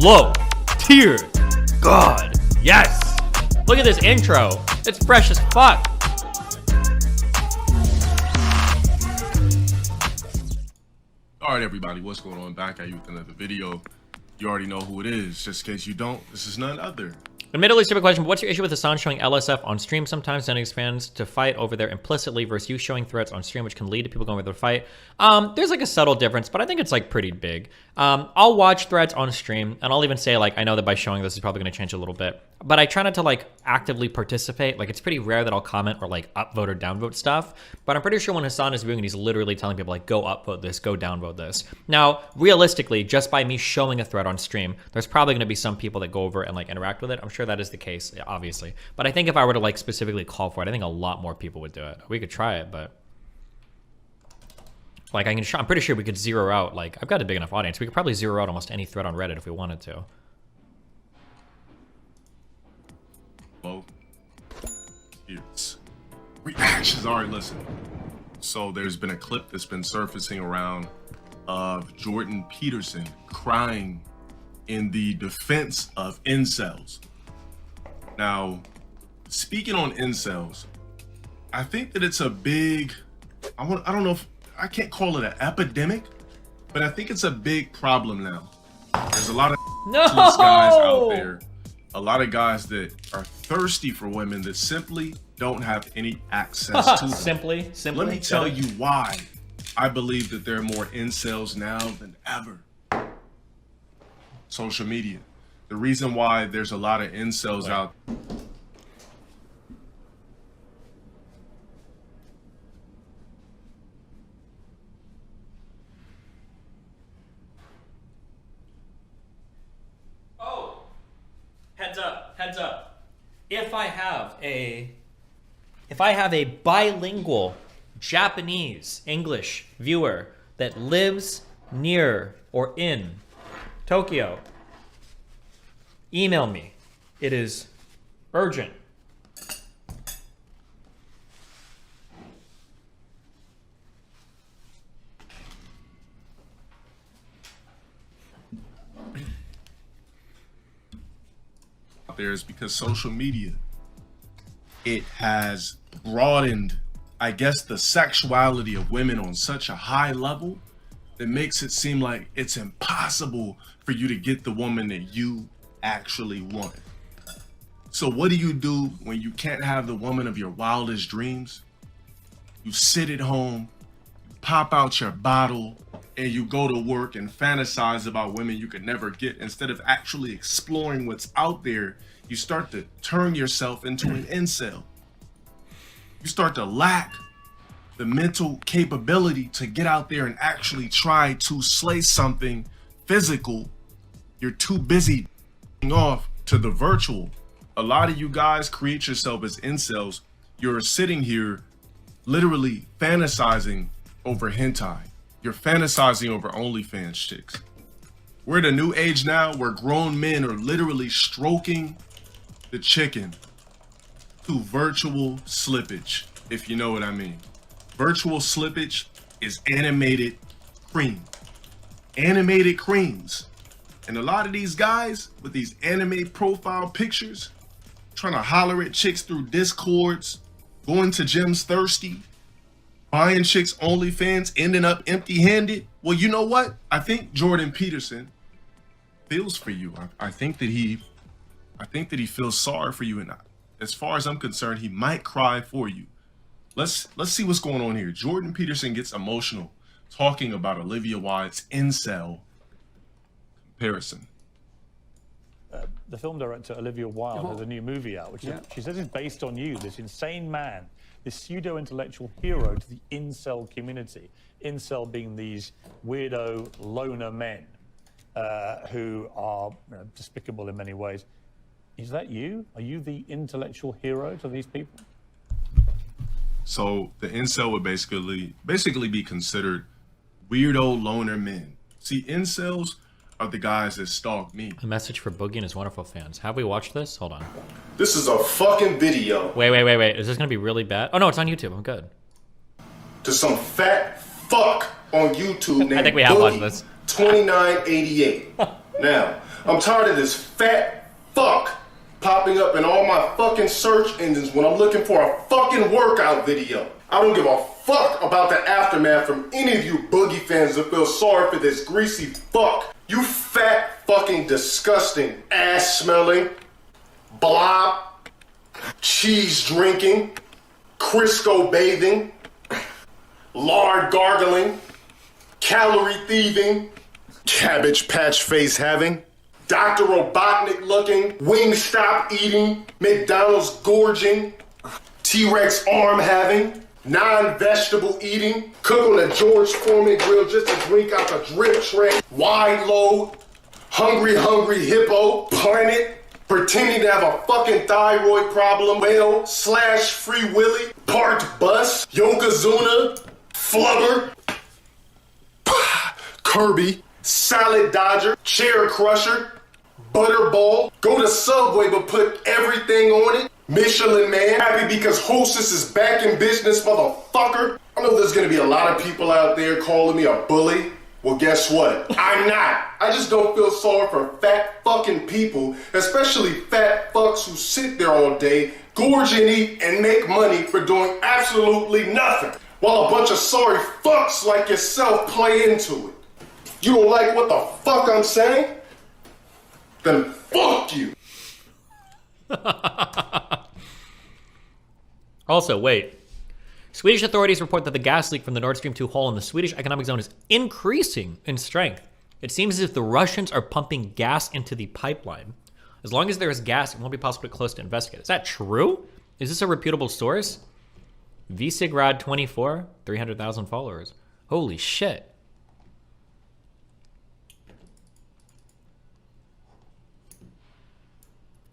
LowTierGod. Yes. Look at this intro. It's fresh as fuck. All right, everybody, what's going on? Back at you with another video. You already know who it is. Just in case you don't, this is none other. Admittedly, stupid question, but what's your issue with Assange showing LSF on stream sometimes, sending his fans to fight over there implicitly versus you showing threats on stream, which can lead to people going over the fight? There's like a subtle difference, but I think it's like pretty big. I'll watch threats on stream, and I'll even say like, I know that by showing this is probably going to change a little bit, but I try not to like actively participate. Like it's pretty rare that I'll comment or like upvote or downvote stuff, but I'm pretty sure when Hassan is viewing it, he's literally telling people like, go upvote this, go downvote this. Now, realistically, just by me showing a threat on stream, there's probably going to be some people that go over and like interact with it. I'm sure that is the case, obviously. But I think if I were to like specifically call for it, I think a lot more people would do it. We could try it, but like I'm pretty sure we could zero out, like I've got a big enough audience. We could probably zero out almost any thread on Reddit if we wanted to. Well, here's reactions. All right, listen. So there's been a clip that's been surfacing around of Jordan Peterson crying in the defense of incels. Now, speaking on incels, I think that it's a big, I don't know if, I can't call it an epidemic, but I think it's a big problem now. There's a lot of guys out there, a lot of guys that are thirsty for women that simply don't have any access to them. Simply. Let me tell you why I believe that there are more incels now than ever. Social media. The reason why there's a lot of incels out. Oh, heads up. If I have a bilingual Japanese English viewer that lives near or in Tokyo, email me. It is urgent. There is because social media, it has broadened, I guess, the sexuality of women on such a high level that makes it seem like it's impossible for you to get the woman that you actually want. So what do you do when you can't have the woman of your wildest dreams? You sit at home, pop out your bottle, and you go to work and fantasize about women you could never get. Instead of actually exploring what's out there, you start to turn yourself into an incel. You start to lack the mental capability to get out there and actually try to slay something physical. You're too busy off to the virtual. A lot of you guys create yourself as incels. You're sitting here literally fantasizing over hentai. You're fantasizing over OnlyFans chicks. We're at a new age now where grown men are literally stroking the chicken through virtual slippage, if you know what I mean. Virtual slippage is animated cream. Animated creams. And a lot of these guys with these anime profile pictures, trying to holler at chicks through Discords, going to gyms thirsty, buying chicks OnlyFans, ending up empty-handed. Well, you know what? I think Jordan Peterson feels for you. I think that he feels sorry for you, and as far as I'm concerned, he might cry for you. Let's see what's going on here. Jordan Peterson gets emotional talking about Olivia Wilde's incel comparison. The film director Olivia Wilde has a new movie out, which she says is based on you, this insane man, this pseudo-intellectual hero to the incel community. Incel being these weirdo loner men who are despicable in many ways. Is that you? Are you the intellectual hero to these people? So the incel would basically be considered weirdo loner men. See, incels are the guys that stalk me. A message for Boogie and his wonderful fans. Have we watched this? Hold on. This is a fucking video. Wait. Is this gonna be really bad? Oh no, it's on YouTube. I'm good. To some fat fuck on YouTube named I think we have watched this. 2988. Now, I'm tired of this fat fuck popping up in all my fucking search engines when I'm looking for a fucking workout video. I don't give a fuck about the aftermath from any of you Boogie fans that feel sorry for this greasy fuck. You fat fucking disgusting ass smelling, blob, cheese drinking, Crisco bathing, lard gargling, calorie thieving, cabbage patch face having, Dr. Robotnik looking, Wingstop eating, McDonald's gorging, T-Rex arm having, non-vegetable eating, cook on a George Foreman grill just to drink out the drip tray, wide load, hungry hippo, planet, pretending to have a fucking thyroid problem, whale, slash free willy, parked bus, Yokozuna, flubber, Kirby, salad dodger, chair crusher, butterball, go to Subway but put everything on it, Michelin man, happy because Hostess is back in business, motherfucker. I know there's gonna be a lot of people out there calling me a bully. Well, guess what? I'm not. I just don't feel sorry for fat fucking people, especially fat fucks who sit there all day, gorge and eat, and make money for doing absolutely nothing, while a bunch of sorry fucks like yourself play into it. You don't like what the fuck I'm saying? Then fuck you. Also, wait. Swedish authorities report that the gas leak from the Nord Stream 2 hole in the Swedish economic zone is increasing in strength. It seems as if the Russians are pumping gas into the pipeline. As long as there is gas, it won't be possible to get close to investigate. Is that true? Is this a reputable source? Visigrad24, 300,000 followers. Holy shit.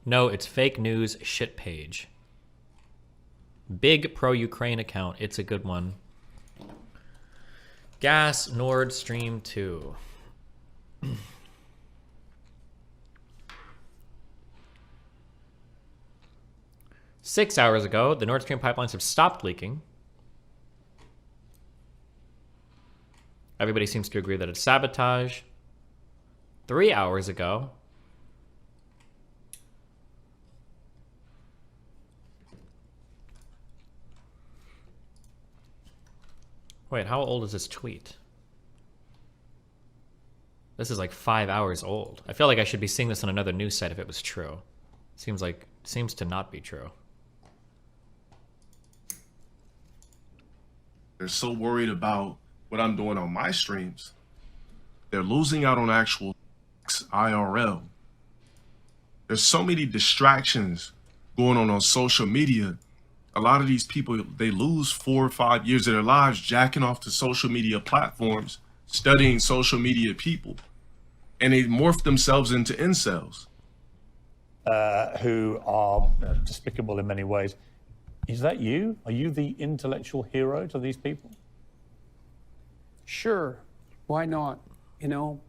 No, it's fake news shit page. Big pro-Ukraine account. It's a good one. Gas Nord Stream 2. 6 hours ago, the Nord Stream pipelines have stopped leaking. Everybody seems to agree that it's sabotage. 3 hours ago, wait, how old is this tweet? This is like 5 hours old. I feel like I should be seeing this on another news site if it was true. Seems to not be true. They're so worried about what I'm doing on my streams. They're losing out on actual IRL. There's so many distractions going on social media. A lot of these people, they lose 4 or 5 years of their lives jacking off to social media platforms, studying social media people, and they morph themselves into incels. Who are despicable in many ways. Is that you? Are you the intellectual hero to these people? Sure. Why not? You know,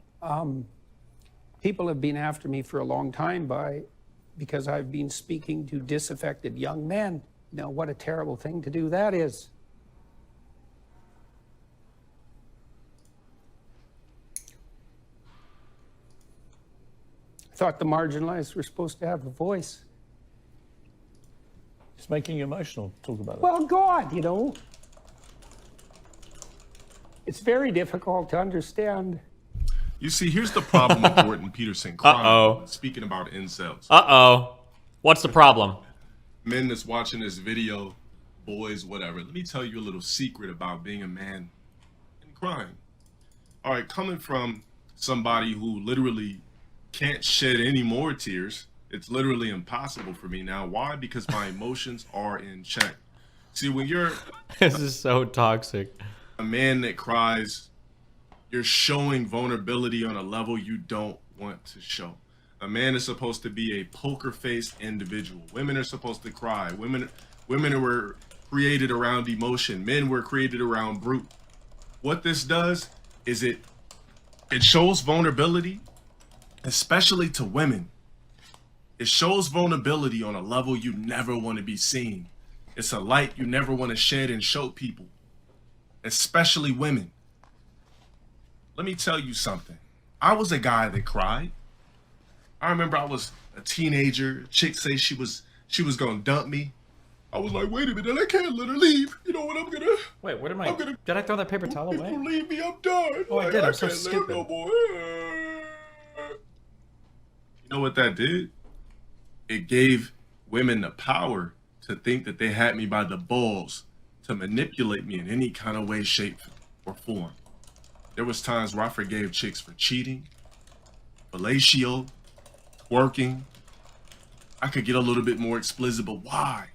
people have been after me for a long time because I've been speaking to disaffected young men. You know, what a terrible thing to do that is. I thought the marginalized were supposed to have a voice. It's making you emotional. Talk about it. Well, God, you know. It's very difficult to understand. You see, here's the problem with Jordan Peterson. Speaking about incels. What's the problem? Men that's watching this video, boys, whatever. Let me tell you a little secret about being a man and crime. All right, coming from somebody who literally can't shed any more tears. It's literally impossible for me now. Why? Because my emotions are in check. See, when you're This is so toxic. a man that cries, you're showing vulnerability on a level you don't want to show. A man is supposed to be a poker-faced individual. Women are supposed to cry. Women were created around emotion. Men were created around brute. What this does is it shows vulnerability, especially to women. It shows vulnerability on a level you never want to be seen. It's a light you never want to shed and show people, especially women. Let me tell you something. I was a guy that cried. I remember I was a teenager. Chick say she was gonna dump me. I was like, wait a minute, I can't let her leave. You know what I'm gonna? Wait, what am I? Did I throw that paper towel away? People leave me, I'm done. Oh, I did. I'm so can't live stupid. no more. You know what that did? It gave women the power to think that they had me by the balls to manipulate me in any kind of way, shape, or form. There was times where I forgave chicks for cheating, fellatio, twerking. I could get a little bit more explicit, but why?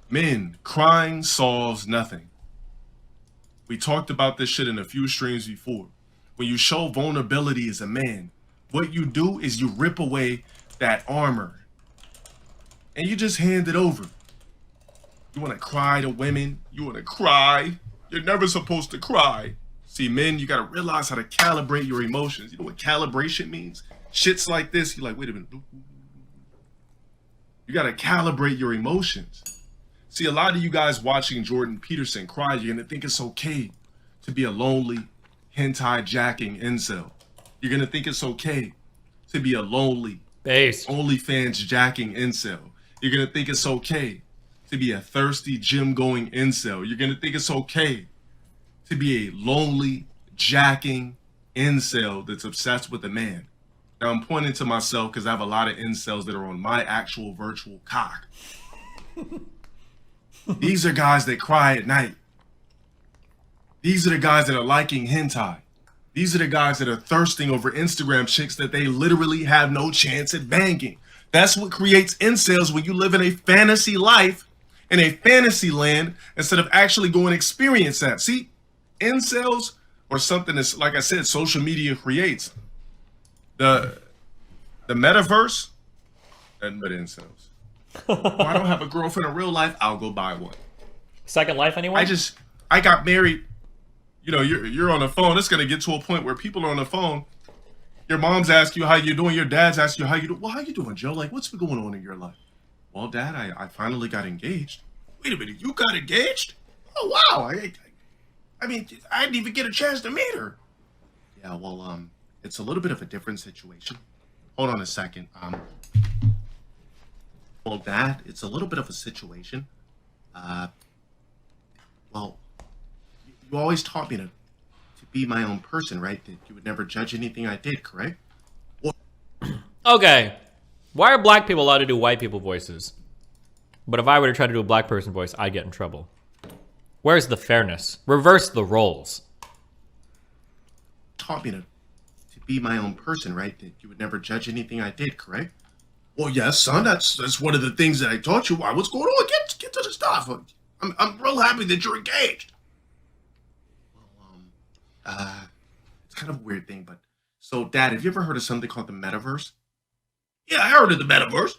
Men, crying solves nothing. We talked about this shit in a few streams before. When you show vulnerability as a man, what you do is you rip away that armor and you just hand it over. You want to cry to women? You want to cry? You're never supposed to cry. See, men, you got to realize how to calibrate your emotions. You know what calibration means? Shits like this, you're like, wait a minute. You got to calibrate your emotions. See, a lot of you guys watching Jordan Peterson cry, you're going to think it's okay to be a lonely, hentai jacking incel. You're going to think it's okay to be a lonely, OnlyFans jacking incel. You're going to think it's okay to be a thirsty, gym-going incel. You're going to think it's okay to be a lonely, jacking incel that's obsessed with a man. Now, I'm pointing to myself because I have a lot of incels that are on my actual virtual cock. These are guys that cry at night. These are the guys that are liking hentai. These are the guys that are thirsting over Instagram chicks that they literally have no chance at banging. That's what creates incels when you live in a fantasy life, in a fantasy land, instead of actually going and experience that. See, incels or something that's, like I said, social media creates. The metaverse, nothing but incels. Oh, I don't have a girlfriend in real life, I'll go buy one. Second Life, anyone? I got married. You know, you're on the phone. It's gonna get to a point where people are on the phone. Your mom's asking you how you doing. Your dad's asking you how you doing. Well, how you doing, Joe? Like, what's been going on in your life? Well, Dad, I finally got engaged. Wait a minute, you got engaged? Oh wow! I mean, I didn't even get a chance to meet her. Yeah, well, it's a little bit of a different situation. Hold on a second. Well, Dad, it's a little bit of a situation. Well, you always taught me to be my own person, right? That you would never judge anything I did, correct? Well, Okay. Why are black people allowed to do white people voices? But if I were to try to do a black person voice, I'd get in trouble. Where's the fairness? Reverse the roles. Taught me to be my own person, right? That you would never judge anything I did, correct? Well, yes, son. That's one of the things that I taught you. Why? What's going on? Get to the stuff. I'm real happy that you're engaged. Well, it's kind of a weird thing, but so, Dad, have you ever heard of something called the metaverse? Yeah, I heard of the metaverse.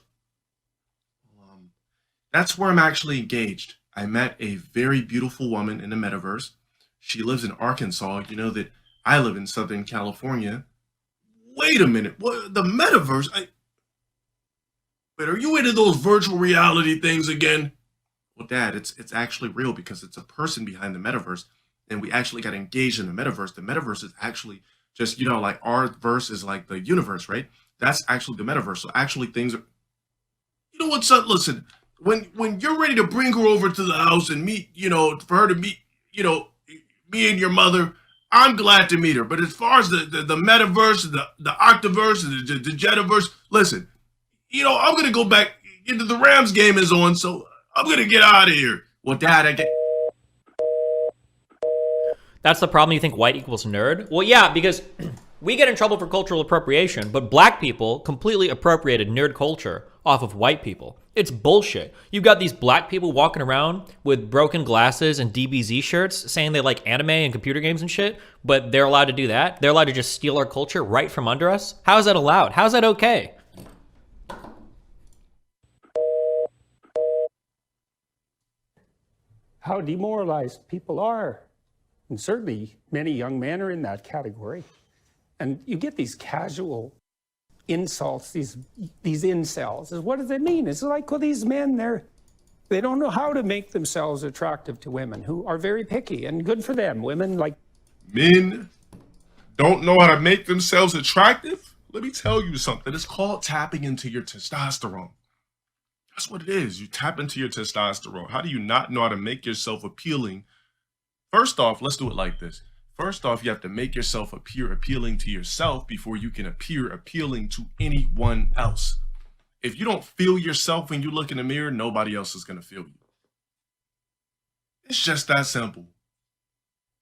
That's where I'm actually engaged. I met a very beautiful woman in the metaverse. She lives in Arkansas. You know that I live in Southern California. Wait a minute. What? The metaverse? But are you into those virtual reality things again? Well, Dad, it's actually real because it's a person behind the metaverse, and we actually got engaged in the metaverse. The metaverse is actually just, you know, like our verse is like the universe, right? That's actually the metaverse. So actually things are, you know what, son, listen, when you're ready to bring her over to the house and meet, you know, for her to meet, you know, me and your mother, I'm glad to meet her. But as far as the metaverse, the octaverse, the jetaverse, listen, you know, I'm going to go back into the Rams game is on, so I'm going to get out of here. Well, Dad, That's the problem. You think white equals nerd? Well, yeah, because we get in trouble for cultural appropriation, but black people completely appropriated nerd culture off of white people. It's bullshit. You've got these black people walking around with broken glasses and DBZ shirts saying they like anime and computer games and shit, but they're allowed to do that? They're allowed to just steal our culture right from under us? How is that allowed? How is that okay? How demoralized people are. And certainly many young men are in that category. And you get these casual insults, these incels. What does it mean? It's like, well, these men, they don't know how to make themselves attractive to women who are very picky, and good for them. Women like men don't know how to make themselves attractive? Let me tell you something. It's called tapping into your testosterone. That's what it is. You tap into your testosterone. How do you not know how to make yourself appealing? First off, let's do it like this. First off, you have to make yourself appear appealing to yourself before you can appear appealing to anyone else. If you don't feel yourself when you look in the mirror, nobody else is going to feel you. It's just that simple.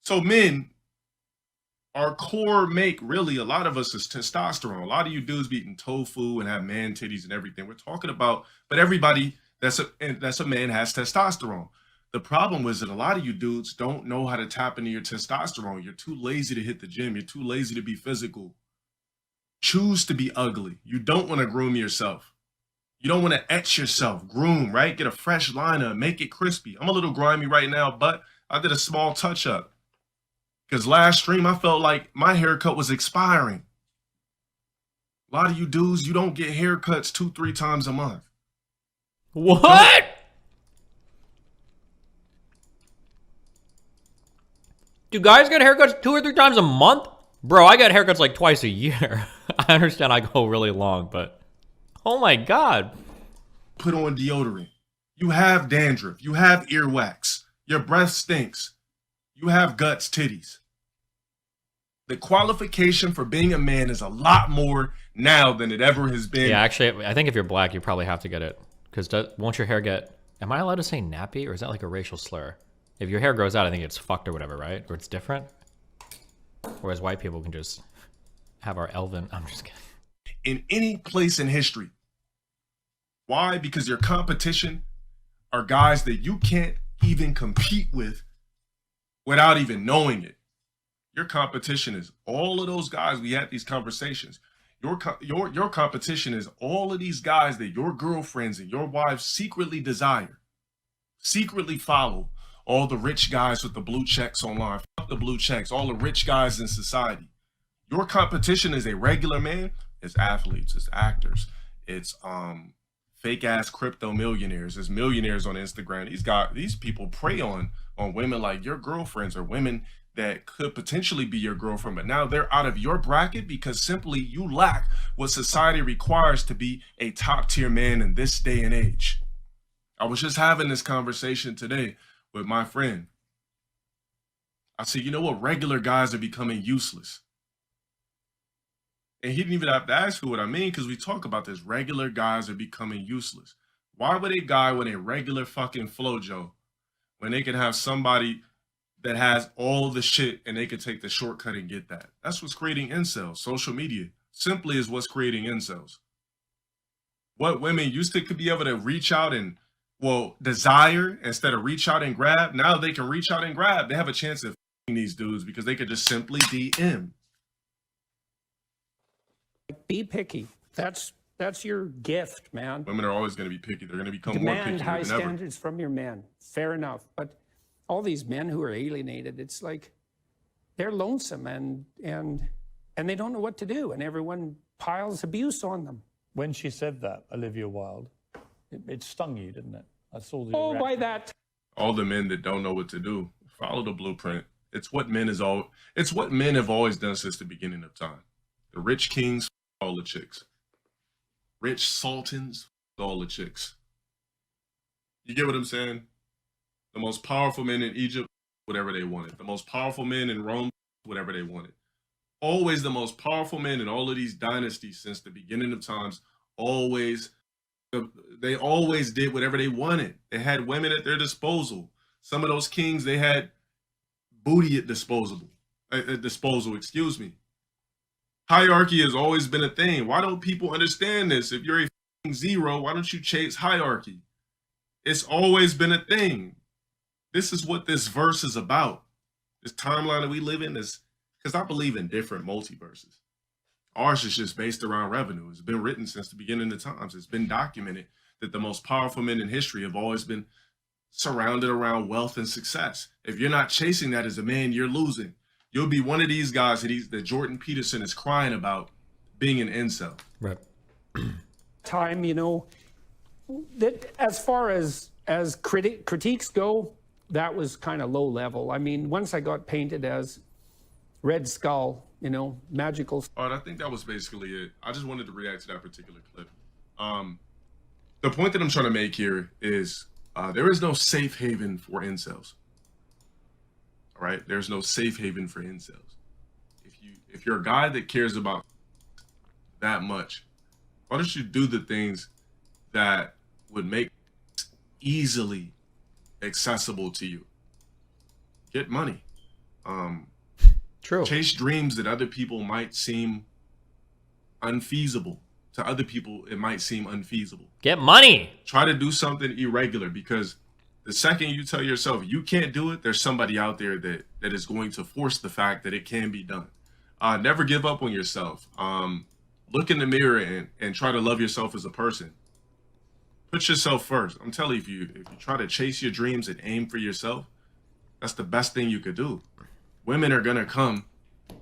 So men, our core make, really, a lot of us is testosterone. A lot of you dudes be eating tofu and have man titties and everything. We're talking about, but everybody that's a man has testosterone. The problem is that a lot of you dudes don't know how to tap into your testosterone. You're too lazy to hit the gym. You're too lazy to be physical. Choose to be ugly. You don't want to groom yourself. You don't want to etch yourself. Groom, right? Get a fresh liner. Make it crispy. I'm a little grimy right now, but I did a small touch up. Because last stream, I felt like my haircut was expiring. A lot of you dudes, you don't get haircuts 2-3 times a month. What? Do guys get haircuts 2 or 3 times a month? Bro, I get haircuts like twice a year. I understand I go really long, but oh my God. Put on deodorant. You have dandruff. You have earwax. Your breath stinks. You have guts, titties. The qualification for being a man is a lot more now than it ever has been. Yeah, actually, I think if you're black, you probably have to get it. Because won't your hair get... Am I allowed to say nappy, or is that like a racial slur? If your hair grows out, I think it's fucked or whatever, right? Or it's different. Whereas white people can just have our elven... I'm just kidding. In any place in history. Why? Because your competition are guys that you can't even compete with without even knowing it. Your competition is all of those guys. We had these conversations. Your competition is all of these guys that your girlfriends and your wives secretly desire, secretly follow. All the rich guys with the blue checks online. Fuck the blue checks. All the rich guys in society. Your competition is a regular man. It's athletes. It's actors. It's fake ass crypto millionaires. It's millionaires on Instagram. These people prey on women like your girlfriends or women that could potentially be your girlfriend, but now they're out of your bracket because simply you lack what society requires to be a top tier man in this day and age. I was just having this conversation today with my friend. I said, you know what? Regular guys are becoming useless. And he didn't even have to ask who what I mean, because we talk about this. Regular guys are becoming useless. Why would a guy with a regular fucking flojo when they can have somebody that has all the shit and they can take the shortcut and get that? That's what's creating incels. Social media simply is what's creating incels. What women used to could be able to reach out and, well, desire instead of reach out and grab. Now they can reach out and grab. They have a chance of f***ing these dudes because they could just simply DM. Be picky. That's your gift, man. Women are always going to be picky. They're going to become more picky. Demand high than ever. standards from your men. Fair enough. But all these men who are alienated, it's like they're lonesome and they don't know what to do, and everyone piles abuse on them. When she said that, Olivia Wilde, it stung you, didn't it? I saw the Oh, reaction. by that. All the men that don't know what to do, follow the blueprint. It's what men have always done since the beginning of time. The rich kings, all the chicks. Rich sultans, all the chicks. You get what I'm saying? The most powerful men in Egypt, whatever they wanted. The most powerful men in Rome, whatever they wanted. Always the most powerful men in all of these dynasties since the beginning of times, they always did whatever they wanted. They had women at their disposal. Some of those kings, they had booty at disposal, excuse me. Hierarchy has always been a thing. Why don't people understand this? If you're a zero, why don't you chase hierarchy? It's always been a thing. This is what this verse is about. This timeline that we live in is, because I believe in different multiverses. Ours is just based around revenue. It's been written since the beginning of times. It's been documented that the most powerful men in history have always been surrounded around wealth and success. If you're not chasing that as a man, you're losing. You'll be one of these guys that Jordan Peterson is crying about being an incel. Right. Time, you know, that as far as critiques go, that was kind of low level. I mean, once I got painted as Red Skull, you know, magical. All right, I think that was basically it. I just wanted to react to that particular clip. The point that I'm trying to make here is there is no safe haven for incels. All right, there's no safe haven for incels. If you're a guy that cares about that much, why don't you do the things that would make it easily accessible to you? Get money. True. Chase dreams that other people might seem unfeasible. To other people, it might seem unfeasible. Get money. Try to do something irregular, because the second you tell yourself you can't do it, there's somebody out there that is going to force the fact that it can be done. Never give up on yourself. Look in the mirror and try to love yourself as a person. Put yourself first. I'm telling you, if you try to chase your dreams and aim for yourself, that's the best thing you could do. Women are going to come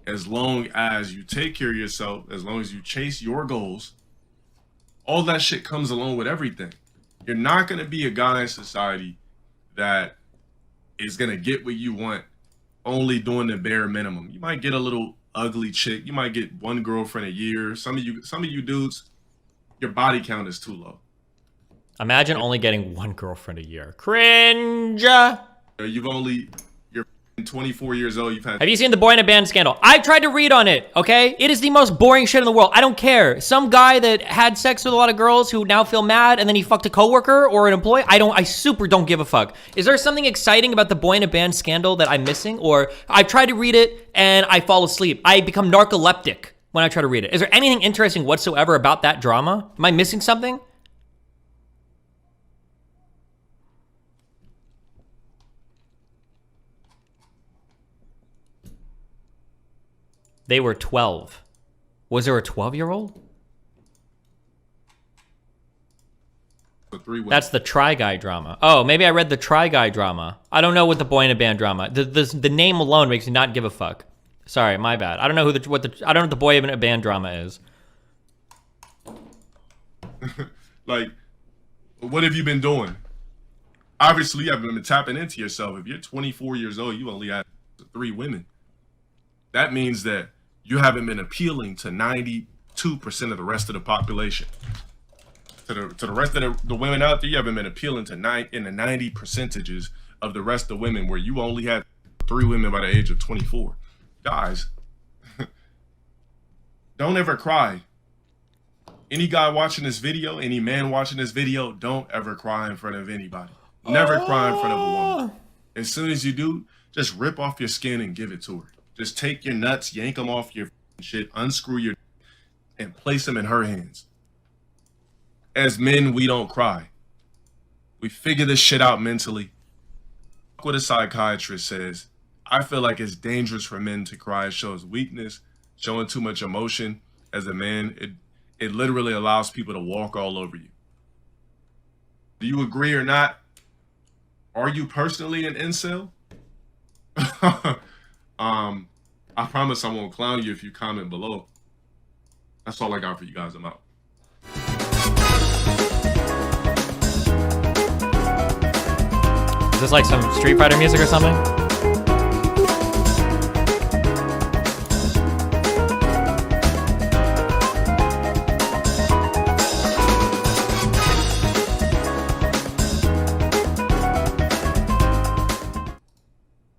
as long as you take care of yourself, as long as you chase your goals. All that shit comes along with everything. You're not going to be a guy in society that is going to get what you want only doing the bare minimum. You might get a little ugly chick. You might get one girlfriend a year. Some of you dudes, your body count is too low. Imagine only getting one girlfriend a year. Cringe. You're 24 years old. Have you seen the boy in a band scandal? I tried to read on it, okay? It is the most boring shit in the world. I don't care. Some guy that had sex with a lot of girls who now feel mad and then he fucked a coworker or an employee. I super don't give a fuck. Is there something exciting about the boy in a band scandal that I'm missing? Or I've tried to read it and I fall asleep. I become narcoleptic when I try to read it. Is there anything interesting whatsoever about that drama? Am I missing something? They were 12. Was there a 12-year-old? That's the Try Guy drama. Oh, maybe I read the Try Guy drama. I don't know what the boy in a band drama. The name alone makes me not give a fuck. Sorry, my bad. I don't know I don't know what the boy in a band drama is. Like, what have you been doing? Obviously, you haven't been tapping into yourself. If you're 24 years old, you only had 3 women. That means that you haven't been appealing to 92% of the rest of the population. To the rest of the women out there, you haven't been appealing to 90 percentages of the rest of the women, where you only had 3 women by the age of 24. Guys, don't ever cry. Any guy watching this video, any man watching this video, don't ever cry in front of anybody. Never cry in front of a woman. As soon as you do, just rip off your skin and give it to her. Just take your nuts, yank them off your shit, unscrew your, and place them in her hands. As men, we don't cry. We figure this shit out mentally. What a psychiatrist says. I feel like it's dangerous for men to cry. It shows weakness, showing too much emotion. As a man, it literally allows people to walk all over you. Do you agree or not? Are you personally an incel? I promise I won't clown you if you comment below. That's all I got for you guys. I'm out. Is this like some Street Fighter music or something?